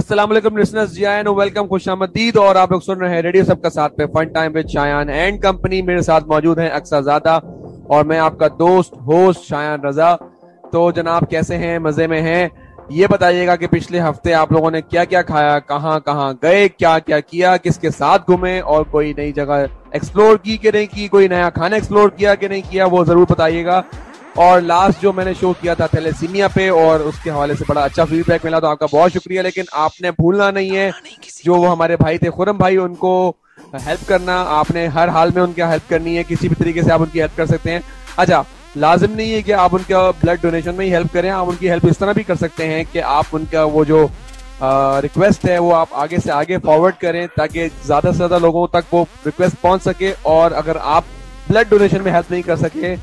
अस्सलाम वालेकुम लिसनर्स, जी ion welcome, खुशामदीद। और आप लोग सुन रहे हैं रेडियो सबका साथ पे fun time with Shayan and company. मेरे साथ मौजूद हैं अक्सा ज़ादा और मैं आपका दोस्त होस्ट शायान रजा। तो जनाब कैसे हैं, मजे में हैं? ये बताइएगा कि पिछले हफ्ते आप लोगों ने क्या क्या खाया, कहाँ कहाँ गए, क्या क्या किया, किसके साथ घूमे और कोई नई जगह एक्सप्लोर की कि नहीं की, कोई नया खाना एक्सप्लोर किया कि नहीं किया, वो जरूर बताइएगा। और लास्ट जो मैंने शो किया था थैलेसीमिया पे और उसके हवाले से बड़ा अच्छा फीडबैक मिला, तो आपका बहुत शुक्रिया। लेकिन आपने भूलना नहीं है जो वो हमारे भाई थे खुरम भाई, उनको हेल्प करना। आपने हर हाल में उनकी हेल्प करनी है, किसी भी तरीके से आप उनकी हेल्प कर सकते हैं। अच्छा, लाजिम नहीं है कि आप उनका ब्लड डोनेशन में ही हेल्प करें, आप उनकी हेल्प इस तरह भी कर सकते हैं कि आप उनका वो जो रिक्वेस्ट है वो आप आगे से आगे फॉरवर्ड करें ताकि ज्यादा से ज्यादा लोगों तक वो रिक्वेस्ट पहुंच सके। और अगर आप ब्लड डोनेशन में हेल्प नहीं कर सके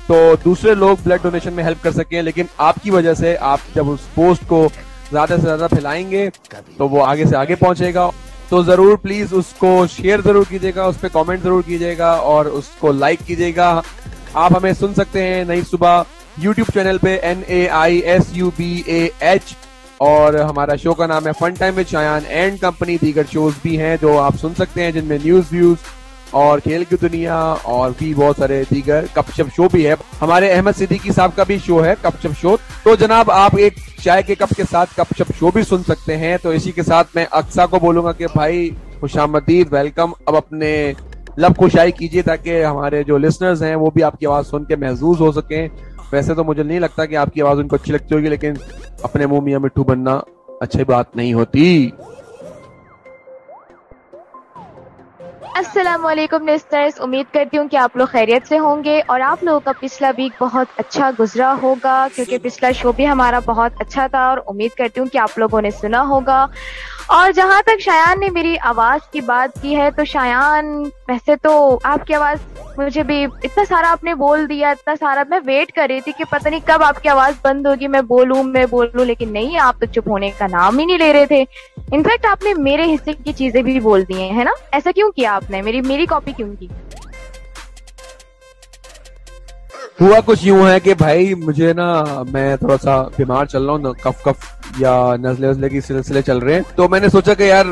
तो दूसरे लोग ब्लड डोनेशन में हेल्प कर सकें। लेकिन आपकी वजह से आप जब उस पोस्ट को ज्यादा से ज्यादा फैलाएंगे तो वो आगे से आगे पहुंचेगा। तो जरूर प्लीज उसको शेयर जरूर कीजिएगा, उस पर कॉमेंट जरूर कीजिएगा और उसको लाइक कीजिएगा। आप हमें सुन सकते हैं नई सुबह यूट्यूब चैनल पे NAISUBAH, और हमारा शो का नाम है fun time with Shayan and company. दीगर शोज भी हैं जो आप सुन सकते हैं जिनमें न्यूज व्यूज और खेल की दुनिया और भी बहुत सारे दीगर गपशप शो भी है। हमारे अहमद सिद्दीकी साहब का भी शो है गपशप शो। तो जनाब आप एक चाय के कप के साथ गपशप शो भी सुन सकते हैं। तो इसी के साथ मैं अक्सा को बोलूंगा कि भाई खुशामदीद, वेलकम। अब अपने लब खुशाई कीजिए ताकि हमारे जो लिसनर्स हैं वो भी आपकी आवाज सुन के महसूस हो सकें। वैसे तो मुझे नहीं लगता कि आपकी आवाज उनको अच्छी लगती होगी, लेकिन अपने मुंह मियां मिट्ठू बनना अच्छी बात नहीं होती। अस्सलाम वालेकुम लिस्टर्स, उम्मीद करती हूँ कि आप लोग खैरियत से होंगे और आप लोगों का पिछला वीक बहुत अच्छा गुजरा होगा, क्योंकि पिछला शो भी हमारा बहुत अच्छा था और उम्मीद करती हूँ कि आप लोगों ने सुना होगा। और जहाँ तक शायान ने मेरी आवाज़ की बात की है, तो शायान वैसे तो आपकी आवाज़ मुझे भी इतना सारा आपने बोल दिया, इतना सारा मैं वेट कर रही थी कि पता नहीं कब आपकी आवाज़ बंद होगी, मैं बोलूँ, लेकिन नहीं, आप तो चुप होने का नाम ही नहीं ले रहे थे। इनफैक्ट आपने मेरे हिस्से की चीजें भी बोल दी हैं, है ना? ऐसा क्यों किया आपने? मेरी कॉपी क्यों की? हुआ कुछ यूं है कि भाई मुझे ना, मैं थोड़ा सा बीमार चल रहा हूँ, कफ या नजले वजले की सिलसिले चल रहे हैं। तो मैंने सोचा कि यार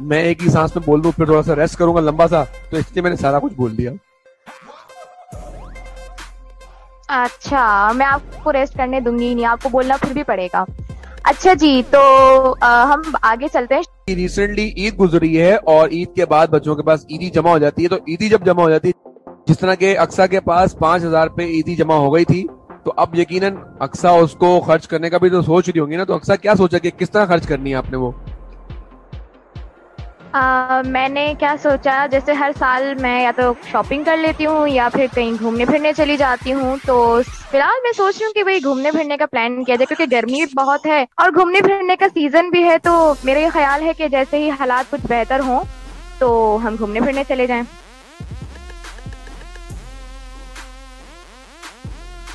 मैं एक ही सांस में बोल दूं, फिर थोड़ा सा रेस्ट करूंगा लंबा सा, तो इसलिए मैंने सारा कुछ बोल दिया। अच्छा, मैं आपको रेस्ट करने दूंगी नहीं, आपको बोलना फिर भी पड़ेगा। अच्छा जी, तो हम आगे चलते हैं। रिसेंटली ईद गुजरी है और ईद के बाद बच्चों के पास ईदी जमा हो जाती है। तो ईदी जब जमा हो जाती है, जिस तरह के अक्सा के पास 5,000 पे ईदी जमा हो गई थी, तो अब यकीनन अक्सा उसको खर्च करने का भी तो सोच रही होंगी ना। तो अक्सा क्या सोचा कि किस तरह खर्च करनी है आपने वो? मैंने क्या सोचा, जैसे हर साल मैं या तो शॉपिंग कर लेती हूँ या फिर कहीं घूमने फिरने चली जाती हूँ। तो फिलहाल मैं सोच रही हूँ कि भाई घूमने फिरने का प्लान किया जाए, क्योंकि गर्मी बहुत है और घूमने फिरने का सीजन भी है। तो मेरा ये ख्याल है कि जैसे ही हालात कुछ बेहतर हों तो हम घूमने फिरने चले जाएं।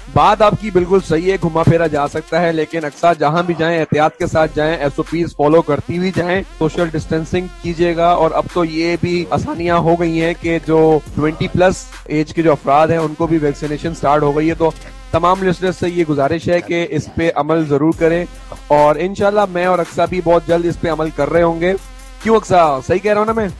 बात आपकी बिल्कुल सही है, घुमा फिरा जा सकता है, लेकिन अक्सर जहां भी जाएं एहतियात के साथ जाएं, SOPs फॉलो करती हुई जाएं, सोशल डिस्टेंसिंग कीजिएगा। और अब तो ये भी आसानियां हो गई हैं कि जो 20+ एज के जो अफराद हैं उनको भी वैक्सीनेशन स्टार्ट हो गई है। तो तमाम लिस्टर्स से ये गुजारिश है कि इस पे अमल जरूर करें और इंशाल्लाह मैं और अक्सा भी बहुत जल्द इस पे अमल कर रहे होंगे। क्यों अक्सा, सही कह रहा हूँ ना मैं?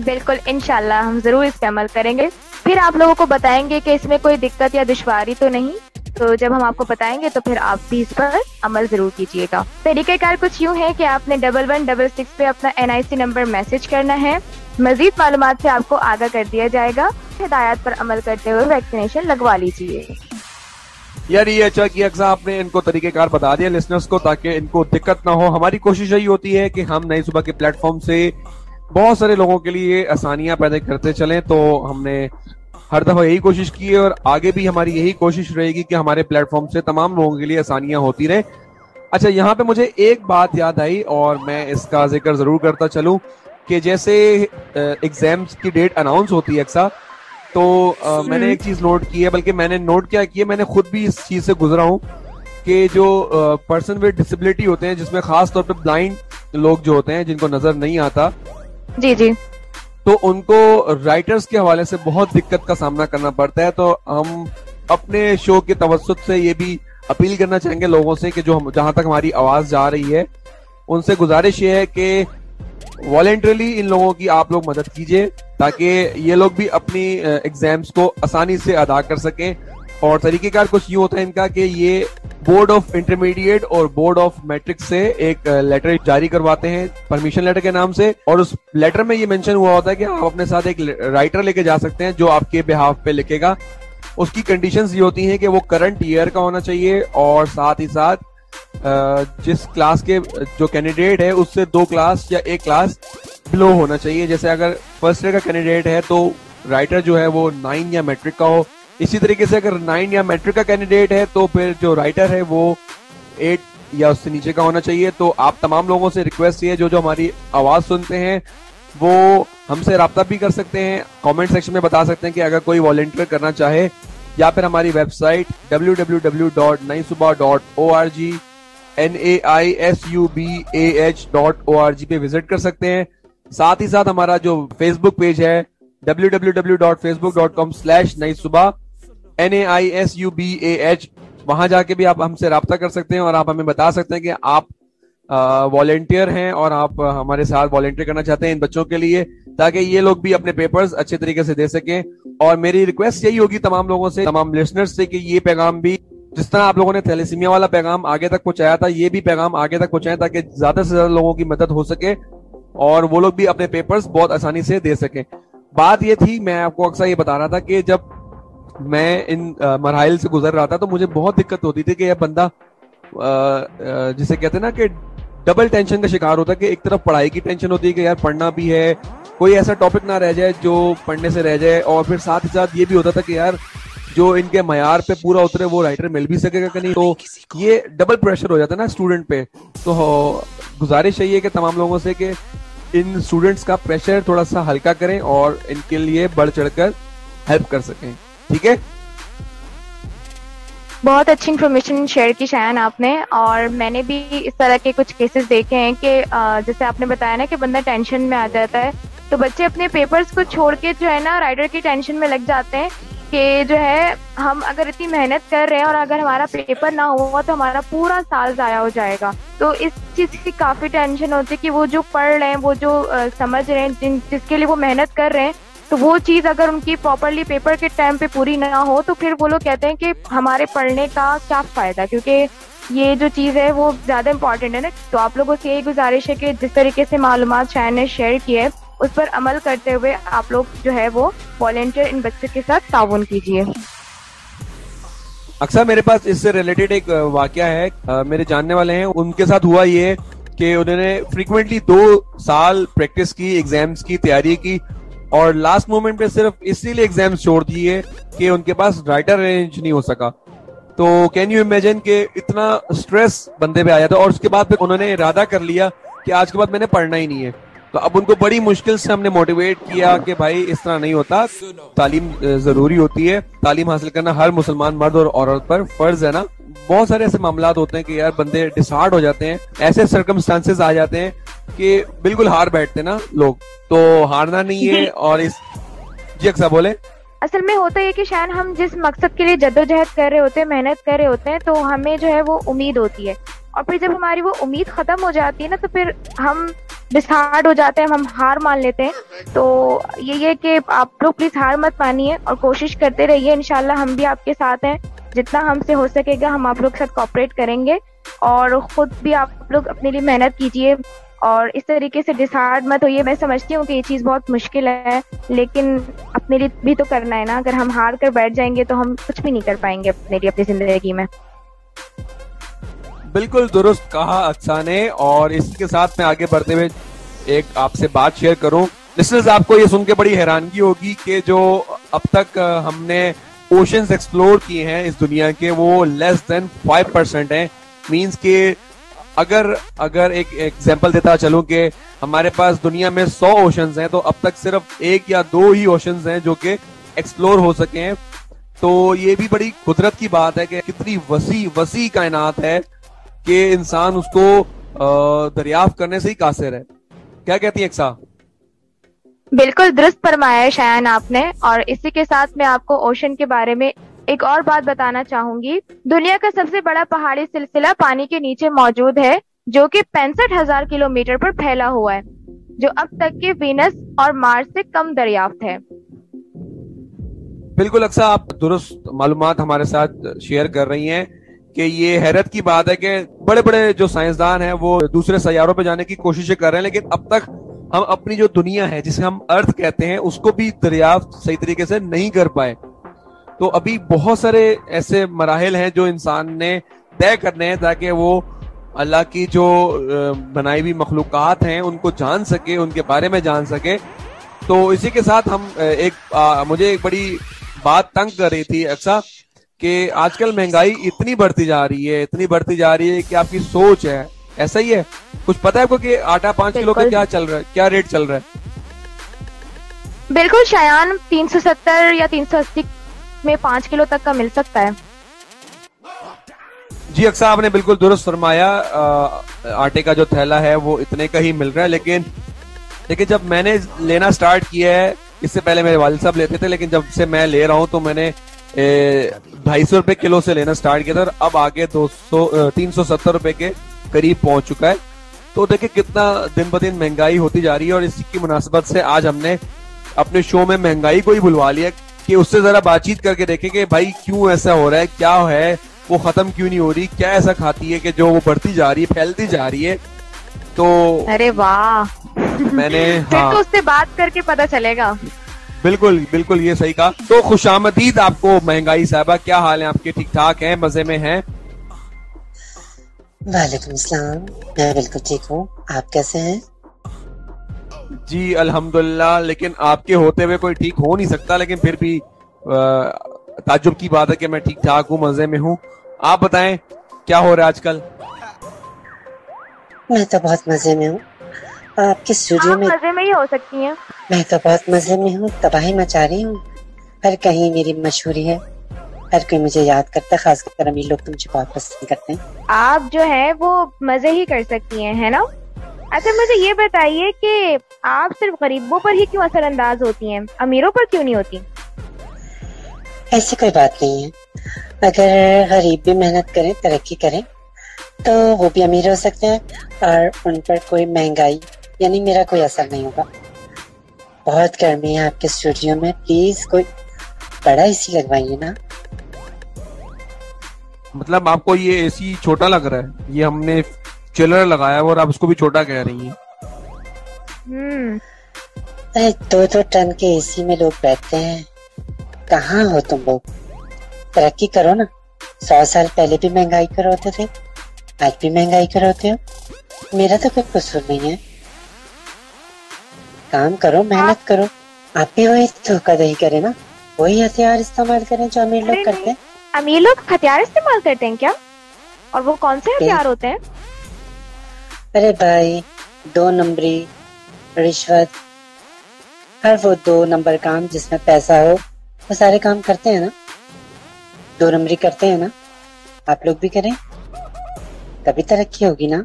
बिल्कुल, इंशाल्लाह हम जरूर इस पे अमल करेंगे, फिर आप लोगों को बताएंगे कि इसमें कोई दिक्कत या दुश्वारी तो नहीं। तो जब हम आपको बताएंगे तो फिर आप भी इस पर अमल जरूर कीजिएगा। तरीक़ेकार कुछ यूँ है कि आपने 1166 पे अपना NIC नंबर मैसेज करना है। मजीद मालूमात से आपको आगाह कर दिया जाएगा। हिदायत पर अमल करते हुए वैक्सीनेशन लगवा लीजिए। यार ये अच्छा किया अक्सा, आपने इनको तरीकेकार बता दिया लिसनर्स को ताकि इनको दिक्कत ना हो। हमारी कोशिश यही होती है कि हम नई सुबह के प्लेटफॉर्म से बहुत सारे लोगों के लिए आसानियां पैदा करते चलें। तो हमने हर दफा यही कोशिश की है और आगे भी हमारी यही कोशिश रहेगी कि हमारे प्लेटफॉर्म से तमाम लोगों के लिए आसानियां होती रहे। अच्छा, यहाँ पे मुझे एक बात याद आई और मैं इसका जिक्र जरूर करता चलूं कि जैसे एग्जाम्स की डेट अनाउंस होती है अक्सर, तो मैंने एक चीज नोट की है, बल्कि मैंने नोट क्या की है, मैंने खुद भी इस चीज से गुजरा हूँ कि जो पर्सन विद डिसेबिलिटी होते हैं, जिसमें खास तौर पे ब्लाइंड लोग जो होते हैं जिनको नजर नहीं आता, जी जी, तो उनको राइटर्स के हवाले से बहुत दिक्कत का सामना करना पड़ता है। तो हम अपने शो के तवज्जुद से ये भी अपील करना चाहेंगे लोगों से कि जो हम जहां तक हमारी आवाज जा रही है उनसे गुजारिश ये है कि वॉलेंटरली इन लोगों की आप लोग मदद कीजिए ताकि ये लोग भी अपनी एग्जाम्स को आसानी से अदा कर सकें। और तरीकेकार कुछ यूं होता है इनका कि ये बोर्ड ऑफ इंटरमीडिएट और बोर्ड ऑफ मैट्रिक से एक लेटर जारी करवाते हैं परमिशन लेटर के नाम से, और उस लेटर में ये मेंशन हुआ होता है कि आप अपने साथ एक राइटर लेके जा सकते हैं जो आपके बिहाफ पे लिखेगा। उसकी कंडीशंस ये होती हैं कि वो करंट ईयर का होना चाहिए और साथ ही साथ जिस क्लास के जो कैंडिडेट है उससे 2 क्लास या 1 क्लास बिलो होना चाहिए। जैसे अगर फर्स्ट ईयर का कैंडिडेट है तो राइटर जो है वो 9 या मैट्रिक का हो। इसी तरीके से अगर 9 या मैट्रिक का कैंडिडेट है तो फिर जो राइटर है वो 8 या उससे नीचे का होना चाहिए। तो आप तमाम लोगों से रिक्वेस्ट ये जो हमारी आवाज सुनते हैं वो हमसे राब्ता भी कर सकते हैं, कमेंट सेक्शन में बता सकते हैं कि अगर कोई वॉलंटियर करना चाहे, या फिर हमारी वेबसाइट www.naisubah.org naisubah.org पे विजिट कर सकते हैं। साथ ही साथ हमारा जो फेसबुक पेज है www.facebook.com/naisubah naisubah, वहां जाके भी आप हमसे राब्ता कर सकते हैं और आप हमें बता सकते हैं कि आप वॉलेंटियर हैं और आप हमारे साथ वॉलेंटियर करना चाहते हैं इन बच्चों के लिए, ताकि ये लोग भी अपने पेपर्स अच्छे तरीके से दे सकें। और मेरी रिक्वेस्ट यही होगी तमाम लोगों से, तमाम लिसनर्स से, कि ये पैगाम भी, जिस तरह आप लोगों ने थैलेसीमिया वाला पैगाम आगे तक पहुंचाया था, ये भी पैगाम आगे तक पहुंचाएं ताकि ज्यादा से ज्यादा लोगों की मदद हो सके और वो लोग भी अपने पेपर्स बहुत आसानी से दे सकें। बात ये थी, मैं आपको अक्सर ये बता रहा था कि जब मैं इन मरहल से गुजर रहा था तो मुझे बहुत दिक्कत होती थी कि यह बंदा जिसे कहते हैं ना कि डबल टेंशन का शिकार होता है कि एक तरफ पढ़ाई की टेंशन होती है कि यार पढ़ना भी है, कोई ऐसा टॉपिक ना रह जाए जो पढ़ने से रह जाए, और फिर साथ ही साथ ये भी होता था कि यार जो इनके मयार पे पूरा उतरे वो राइटर मिल भी सकेगा कि नहीं। तो ये डबल प्रेशर हो जाता है ना स्टूडेंट पे। तो गुजारिश यही है कि तमाम लोगों से कि इन स्टूडेंट्स का प्रेशर थोड़ा सा हल्का करें और इनके लिए बढ़ चढ़कर हेल्प कर सकें। ठीक है, बहुत अच्छी इन्फॉर्मेशन शेयर की शायन आपने। और मैंने भी इस तरह के कुछ केसेस देखे हैं कि जैसे आपने बताया ना कि बंदा टेंशन में आ जाता है, तो बच्चे अपने पेपर्स को छोड़ के जो है ना राइटर की टेंशन में लग जाते हैं कि जो है हम अगर इतनी मेहनत कर रहे हैं और अगर हमारा पेपर ना हुआ तो हमारा पूरा साल ज़ाया हो जाएगा। तो इस चीज़ की काफ़ी टेंशन होती है कि वो जो पढ़ रहे हैं, वो जो समझ रहे हैं, जिसके लिए वो मेहनत कर रहे हैं, तो वो चीज़ अगर उनकी प्रॉपरली पेपर के टाइम पे पूरी ना हो तो फिर वो लोग कहते हैं कि हमारे पढ़ने का क्या फ़ायदा, क्योंकि ये जो चीज़ है वो ज़्यादा इंपॉर्टेंट है ना। तो आप लोगों से यही गुजारिश है कि जिस तरीके से मालूमात शायन ने शेयर की है उस पर अमल करते हुए आप लोग जो है वो वॉलंटियर इन बच्चों के साथ ताउन कीजिए। अक्सर मेरे पास इससे रिलेटेड एक वाकया है, मेरे जानने वाले हैं, उनके साथ हुआ ये कि उन्होंने फ्रीक्वेंटली 2 साल प्रैक्टिस की, एग्जाम्स की तैयारी की, और लास्ट मोमेंट पे सिर्फ इसीलिए एग्जाम्स छोड़ दिए कि उनके पास राइटर अरेंज नहीं हो सका। तो कैन यू इमेजिन कि इतना स्ट्रेस बंदे पे आ जाता है। और उसके बाद फिर उन्होंने इरादा कर लिया कि आज के बाद मैंने पढ़ना ही नहीं है। तो अब उनको बड़ी मुश्किल से हमने मोटिवेट किया कि भाई इस तरह नहीं होता, तालीम जरूरी होती है, तालीम हासिल करना हर मुसलमान मर्द और औरत पर फर्ज है ना। बहुत सारे ऐसे मामलात होते हैं कि यार बंदे डिसहार्ड हो जाते हैं, ऐसे सर्कमस्टांसेस आ जाते हैं कि बिल्कुल हार बैठते ना लोग। तो हारना नहीं है। और इस जी अक्सर बोले, असल में होता है कि शायद हम जिस मकसद के लिए जद्दोजहद कर रहे होते हैं, मेहनत कर रहे होते हैं, तो हमें जो है वो उम्मीद होती है, और फिर जब हमारी वो उम्मीद खत्म हो जाती है ना तो फिर हम डिसहार्ड हो जाते हैं, हम हार मान लेते हैं। तो ये है कि आप लोग प्लीज हार मत मानिए और कोशिश करते रहिए। इंशाल्लाह हम भी आपके साथ हैं, जितना हमसे हो सकेगा हम आप लोग के साथ कोऑपरेट करेंगे, और खुद भी आप लोग अपने लिए मेहनत कीजिए और इस तरीके से डिसहार्ड मत होइए। मैं समझती हूँ कि ये चीज़ बहुत मुश्किल है, लेकिन अपने लिए भी तो करना है ना। अगर हम हार कर बैठ जाएंगे तो हम कुछ भी नहीं कर पाएंगे अपने लिए, अपनी जिंदगी में। बिल्कुल दुरुस्त कहा अक्सा ने। और इसी के साथ मैं आगे बढ़ते हुए एक आपसे बात शेयर करूं। लिसनर्स, आपको ये सुन के बड़ी हैरानगी होगी कि जो अब तक हमने ओशंस एक्सप्लोर किए हैं इस दुनिया के, वो लेस देन 5% हैं। मींस के अगर एक एग्जांपल देता चलूं कि हमारे पास दुनिया में 100 ओशंस हैं, तो अब तक सिर्फ 1 या 2 ही ओशंस हैं जो कि एक्सप्लोर हो सके हैं। तो ये भी बड़ी कुदरत की बात है कि कितनी वसी कायनात है कि इंसान उसको दरियाफ्त करने से ही कासिर है। क्या कहती है एक्सा? बिल्कुल दुरुस्त फरमाया है शायन आपने। और इसी के साथ मैं आपको ओशन के बारे में एक और बात बताना चाहूंगी। दुनिया का सबसे बड़ा पहाड़ी सिलसिला पानी के नीचे मौजूद है, जो कि 65,000 किलोमीटर पर फैला हुआ है, जो अब तक के वीनस और मार्स से कम दरियाफ्त है। बिल्कुल अक्सा, आप दुरुस्त मालूमात हमारे साथ शेयर कर रही हैं कि ये हैरत की बात है कि बड़े बड़े जो साइंसदान हैं वो दूसरे सैयारों पर जाने की कोशिशें कर रहे हैं, लेकिन अब तक हम अपनी जो दुनिया है जिसे हम अर्थ कहते हैं उसको भी दरियाफ्त सही तरीके से नहीं कर पाए। तो अभी बहुत सारे ऐसे मराहिल हैं जो इंसान ने तय करने हैं ताकि वो अल्लाह की जो बनाई हुई मखलूकात हैं उनको जान सके, उनके बारे में जान सके। तो इसी के साथ हम मुझे एक बड़ी बात तंग कर रही थी अक्सा कि आजकल महंगाई इतनी बढ़ती जा रही है, इतनी बढ़ती जा रही है कि आपकी सोच है, ऐसा ही है? कुछ पता है आपको कि आटा 5 किलो का क्या चल रहा है, क्या रेट चल रहा है? बिल्कुल शायान, 370 या 380 में 5 किलो तक का मिल सकता है। जी अक्सा, आपने बिल्कुल दुरुस्त फरमाया। आटे का जो थैला है वो इतने का ही मिल रहा है, लेकिन जब मैंने लेना स्टार्ट किया है, इससे पहले मेरे वालिद साहब लेते थे, लेकिन जब से मैं ले रहा हूं तो मैंने 250 रुपए किलो से लेना स्टार्ट किया था और अब आगे 370 रुपए के करीब पहुंच चुका है। तो देखिए कितना दिन ब दिन महंगाई होती जा रही है, और इसी की मुनासबत से आज हमने अपने शो में महंगाई को ही बुलवा लिया कि उससे जरा बातचीत करके देखें कि भाई क्यों ऐसा हो रहा है, क्या है, वो खत्म क्यों नहीं हो रही, क्या ऐसा खाती है कि जो वो बढ़ती जा रही है, फैलती जा रही है। तो अरे वाह, मैंने फिर तो उससे बात करके पता चलेगा। बिल्कुल बिल्कुल, ये सही कहा। तो खुशामदीद आपको महंगाई साहबा, क्या हाल है आपके? ठीक ठाक हैं, मजे में हैं? वालेकुम सलाम, मैं बिल्कुल ठीक हूँ, आप कैसे हैं? जी अल्हम्दुलिल्लाह, लेकिन आपके होते हुए कोई ठीक हो नहीं सकता, लेकिन फिर भी ताज्जुब की बात है कि मैं ठीक ठाक हूँ, मजे में हूँ। आप बताएं क्या हो रहा है आजकल? मैं तो बहुत मजे में हूँ। आपके स्टूडियो में मजे में ही हो सकती हैं। मैं तो बहुत मजे में हूँ, तबाही मचा रही हूँ। हर कहीं मेरी मशहूरी है, हर कोई मुझे याद करता है, खासकर अमीर लोग तो मुझे बहुत पसंद करते हैं। आप जो है वो मजे ही कर सकती हैं, है ना? अच्छा मुझे ये बताइए कि आप सिर्फ गरीबों पर ही क्यों असरअंदाज होती हैं, अमीरों पर क्यों नहीं होती? ऐसी कोई बात नहीं है। अगर गरीब भी मेहनत करें, तरक्की करें, तो वो भी अमीर हो सकते हैं और उन पर कोई महंगाई यानी मेरा कोई असर नहीं होगा। बहुत गर्मी है आपके स्टूडियो में, प्लीज कोई बड़ा एसी लगवाइए ना। मतलब आपको ये एसी छोटा लग रहा है? ये हमने चिलर लगाया है और आप उसको भी छोटा कह रही हैं। अरे 2-2 टन के एसी में लोग बैठते हैं, कहाँ हो तुम लोग? तरक्की करो ना। 100 साल पहले भी महंगाई कर होते थे, आज भी महंगाई कर होते हो। मेरा तो कोई कसूर नहीं है। काम करो, मेहनत करो। आप भी वही धोखाधड़ी करें ना, वही हथियार इस्तेमाल करें जो अमीर लोग करते हैं। अमीर लोग हथियार इस्तेमाल करते हैं क्या? और वो कौन से हथियार होते हैं? अरे भाई, 2 नंबरी, रिश्वत, हर वो 2 नंबर काम जिसमें पैसा हो, वो सारे काम करते हैं ना। 2 नंबरी करते हैं ना, आप लोग भी करें, तभी तरक्की होगी ना।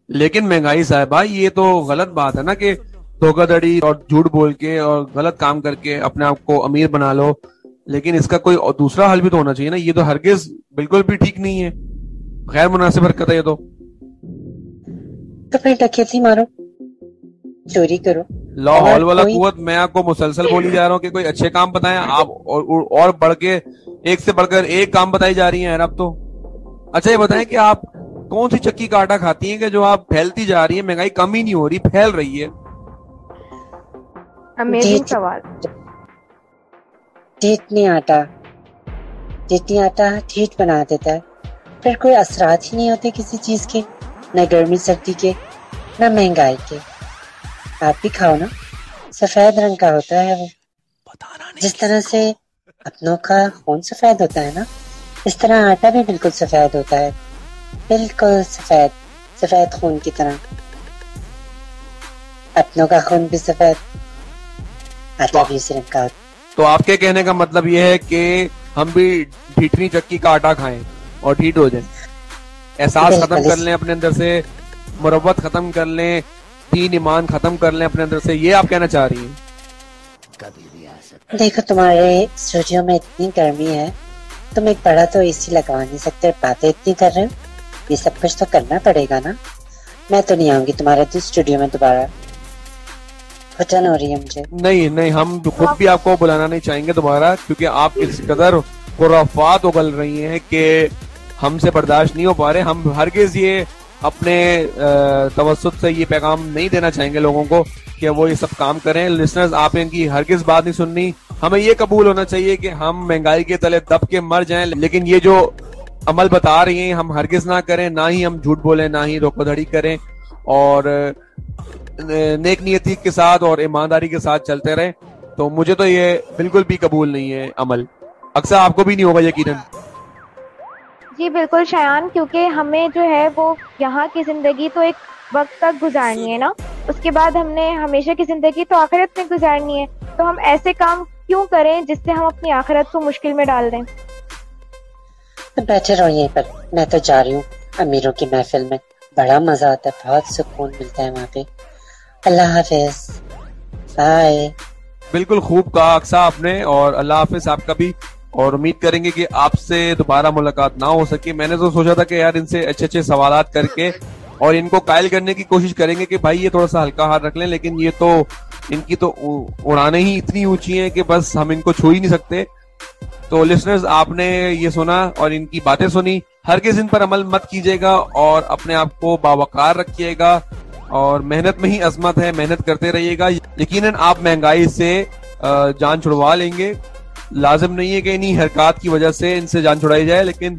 लेकिन महंगाई साहबा, ये तो गलत बात है ना कि धोखाधड़ी और झूठ बोल के और गलत काम करके अपने आप को अमीर बना लो। लेकिन इसका कोई दूसरा हल भी तो होना चाहिए ना। ये तो हरगिज बिल्कुल भी ठीक नहीं है, गैर मुनासिब हरकत है ये तो फिर डकैती मारो, चोरी करो। लाहौल वाला कुव्वत, मैं आपको मुसलसल बोली जा रहा हूँ कि कोई अच्छे काम बताएं आप, और बढ़ के एक से बढ़कर एक काम बताई जा रही हैं अब तो। अच्छा ये बताएं कि आप कौन सी चक्की का आटा खाती हैं कि जो आप फैलती जा रही है, महंगाई कम ही नहीं हो रही, फैल रही है? अमेजिंग सवाल। जितनी आटा ठेठ बना देता है, फिर कोई असरात ही नहीं होते किसी चीज के, न गर्मी सर्दी के, न महंगाई के। आप भी खाओ ना, सफेद रंग का होता है वो। जिस तरह से अपनों का खून सफेद होता है ना, इस तरह आटा भी बिल्कुल सफेद होता है, बिल्कुल सफेद खून की तरह। अपनों का खून भी सफेद, आटा भी उसी रंग का। तो आपके कहने का मतलब ये है कि हम भी ढीठनी चक्की का आटा खाएं और ढीठ हो जाएं, एहसास खत्म कर लें अपने अंदर से, मुरव्वत खत्म कर लें, दीन ईमान खत्म कर लें अपने अंदर से, ये आप कहना चाह रही हैं? देखो तुम्हारे स्टूडियो में इतनी गर्मी है, तुम एक बड़ा तो एसी लगवा नहीं सकते, बातें इतनी कर रहे हो, ये सब कुछ तो करना पड़ेगा ना। मैं तो नहीं आऊंगी तुम्हारे स्टूडियो में दोबारा, घुटन हो रही है मुझे। नहीं नहीं, हम खुद भी आपको बुलाना नहीं चाहेंगे दोबारा, क्योंकि आप इस कदर खुराफात उगल रही हैं कि हमसे बर्दाश्त नहीं हो पा रहे। हम हरगिज ये अपने तवज्जुह से ये पैगाम नहीं देना चाहेंगे लोगों को कि वो ये सब काम करें। लिसनर्स, आप इनकी हरगिज बात नहीं सुननी। हमें ये कबूल होना चाहिए कि हम महंगाई के तले दब के मर जाएं, लेकिन ये जो अमल बता रही हैं हम हरगिज ना करें, ना ही हम झूठ बोलें, ना ही धोखाधड़ी करें, और नेक नियति के साथ और ईमानदारी के साथ चलते रहें। तो मुझे तो ये बिल्कुल भी कबूल नहीं है अमल। अक्सर आपको भी नहीं होगा यकीनन। जी बिल्कुल शायान, क्योंकि हमें जो है वो यहाँ की जिंदगी तो एक वक्त तक गुजारनी है ना, उसके बाद हमने हमेशा की जिंदगी तो आखिरत में गुजारनी है। तो हम ऐसे काम क्यों करें जिससे हम अपनी आखिरत को मुश्किल में डाल दें। तो बैठे रहो यहीं पर, मैं तो जा रही हूँ अमीरों की महफिल में, बड़ा मजा आता है, बहुत सुकून मिलता है वहाँ पे। अल्लाह हाफिज, बाय। बिल्कुल खूब कहा अक्सा आपने, और अल्लाह हाफिज आपका भी। और उम्मीद करेंगे कि आपसे दोबारा मुलाकात ना हो सके। मैंने तो सोचा था कि यार इनसे अच्छे अच्छे सवालात करके और इनको कायल करने की कोशिश करेंगे कि भाई ये थोड़ा सा हल्का हाथ रख लें, लेकिन ये तो इनकी तो उड़ाने ही इतनी ऊंची हैं कि बस हम इनको छू ही नहीं सकते। तो लिसनर्स, आपने ये सुना और इनकी बातें सुनी, हरगिज़ इन पर अमल मत कीजिएगा और अपने आप को बावकार रखिएगा, और मेहनत में ही अजमत है, मेहनत करते रहिएगा। यकीनन आप महंगाई से जान छुड़वा लेंगे। लाजिम नहीं है कि इन्हीं हरकत की वजह से इनसे जान छुड़ाई जाए, लेकिन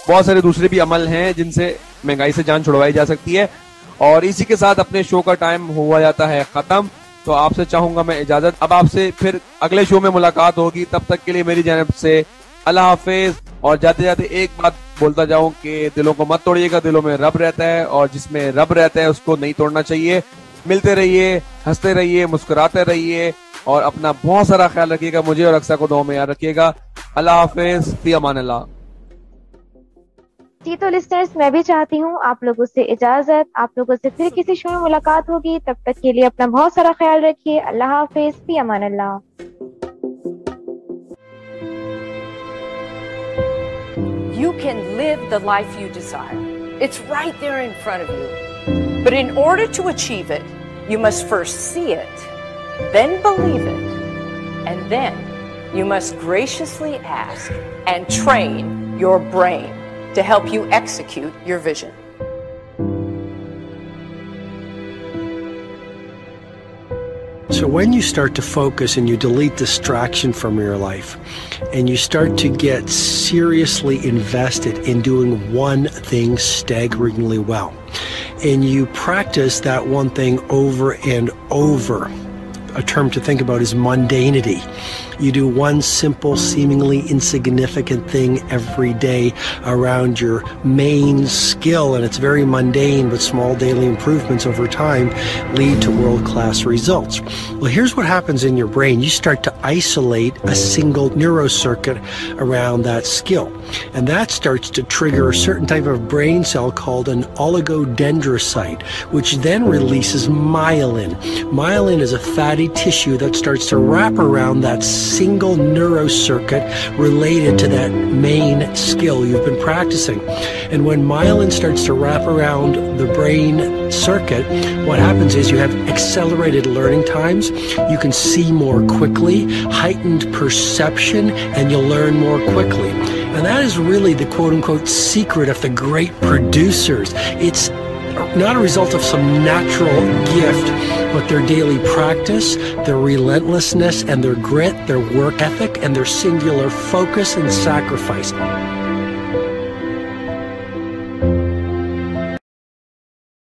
बहुत सारे दूसरे भी अमल हैं जिनसे महंगाई से जान छुड़वाई जा सकती है। और इसी के साथ अपने शो का टाइम हुआ जाता है खत्म। तो आपसे चाहूंगा मैं इजाजत, अब आपसे फिर अगले शो में मुलाकात होगी। तब तक के लिए मेरी जानब से अल्लाह हाफिज। और जाते जाते एक बात बोलता जाऊं कि दिलों को मत तोड़िएगा, दिलों में रब रहता है, और जिसमें रब रहता है उसको नहीं तोड़ना चाहिए। मिलते रहिए, हंसते रहिए, मुस्कुराते रहिए, और अपना बहुत सारा ख्याल रखिएगा। मुझे और अक्सा को दुआ में याद रखिएगा। अल्लाह हाफिज, फी अमान अल्लाह। जी तो लिस्टर्स, मैं भी चाहती हूँ आप लोगों से इजाजत। आप लोगों से फिर किसी शो में मुलाकात होगी, तब तक के लिए अपना बहुत सारा ख्याल रखिए। अल्लाह हाफिज, फी अमान अल्लाह। You can live the life you desire. It's right there in front of you. But in order to achieve it, you must first see it, then believe it, and then you must graciously ask and train your brain to help you execute your vision. So when you start to focus and you delete distraction from your life and you start to get seriously invested in doing one thing staggeringly well, and you practice that one thing over and over, a term to think about is mundanity. You do one simple, seemingly insignificant thing every day around your main skill, and it's very mundane, but small daily improvements over time lead to world-class results. Well, here's what happens in your brain. You start to isolate a single neurocircuit around that skill, and that starts to trigger a certain type of brain cell called an oligodendrocyte, which then releases myelin. Myelin is a fatty tissue that starts to wrap around that single neurocircuit related to that main skill you've been practicing. And when myelin starts to wrap around the brain circuit, what happens is you have accelerated learning times, you can see more quickly, heightened perception, and you'll learn more quickly. And that is really the quote-unquote secret of the great producers. It's not a result of some natural gift, but their daily practice, their relentlessness and their grit, their work ethic, and their singular focus and sacrifice.